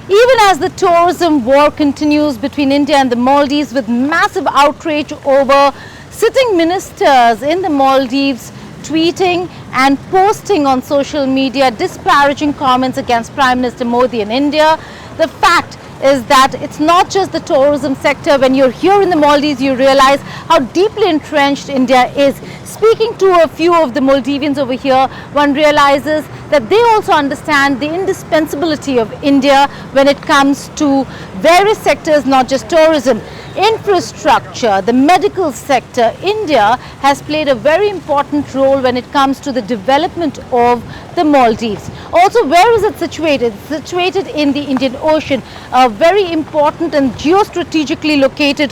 Even as the tourism war continues between India and the Maldives, with massive outrage over sitting ministers in the Maldives tweeting and posting on social media disparaging comments against Prime Minister Modi in India, the fact is that it's not just the tourism sector. When you're here in the Maldives, you realize how deeply entrenched India is. Speaking to a few of the Maldivians over here, one realizes that they also understand the indispensability of India when it comes to various sectors, not just tourism. Infrastructure, the medical sector. India has played a very important role when it comes to the development of the Maldives. Also, where is it situated? It's situated in the Indian Ocean, a very important and geostrategically located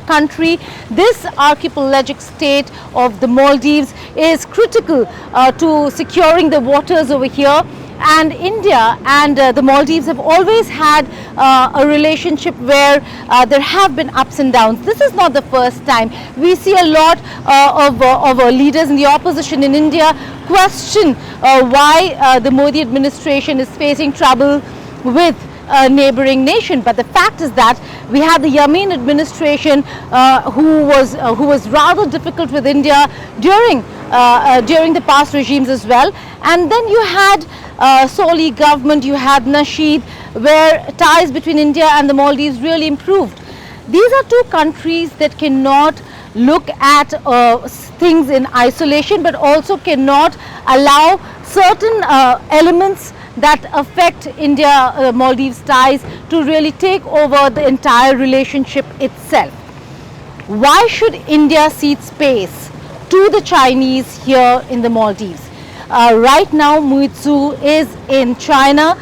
country. This archipelagic state of the Maldives is critical to securing the waters over here. And India and the Maldives have always had a relationship where there have been ups and downs. This is not the first time. We see a lot of leaders in the opposition in India question why the Modi administration is facing trouble with a neighboring nation. But the fact is that we had the Yamin administration who was rather difficult with India during the past regimes as well. And then you had Soli government, you had Nasheed, where ties between India and the Maldives really improved. These are two countries that cannot look at things in isolation, but also cannot allow certain elements that affect India-Maldives ties to really take over the entire relationship itself. Why should India cede space to the Chinese here in the Maldives? Right now, Muizhu is in China.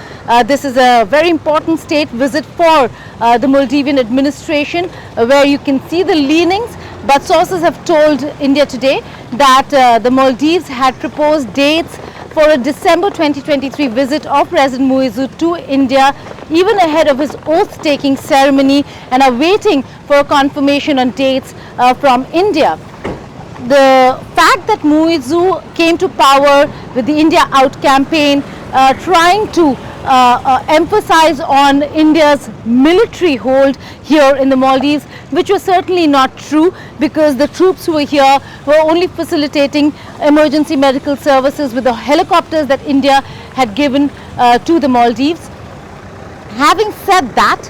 This is a very important state visit for the Maldivian administration, where you can see the leanings. But sources have told India today that the Maldives had proposed dates for a December 2023 visit of President Muizhu to India, even ahead of his oath-taking ceremony, and are waiting for a confirmation on dates from India. The fact that Muizhu came to power with the India Out campaign, trying to emphasize on India's military hold here in the Maldives, which was certainly not true, because the troops who were here were only facilitating emergency medical services with the helicopters that India had given to the Maldives. Having said that,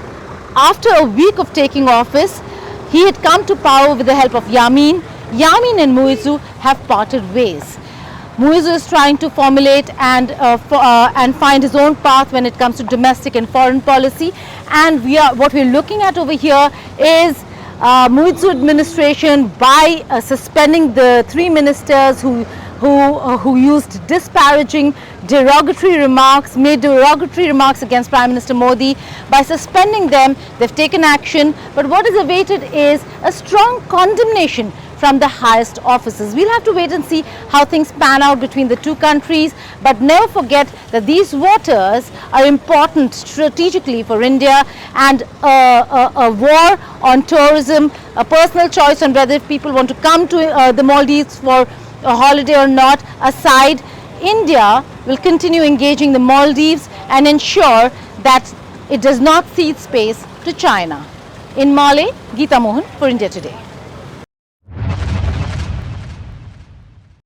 after a week of taking office, he had come to power with the help of Yamin. Yamin and Muizhu have parted ways. Muizhu is trying to formulate and find his own path when it comes to domestic and foreign policy. And what we're looking at over here is Muizhu administration by suspending the three ministers who used disparaging, derogatory remarks, made derogatory remarks against Prime Minister Modi. By suspending them, they've taken action. But what is awaited is a strong condemnation from the highest officers. We'll have to wait and see how things pan out between the two countries, but never forget that these waters are important strategically for India, and a war on tourism, a personal choice on whether people want to come to the Maldives for a holiday or not aside, India will continue engaging the Maldives and ensure that it does not cede space to China. In Malé, Geeta Mohan for India Today.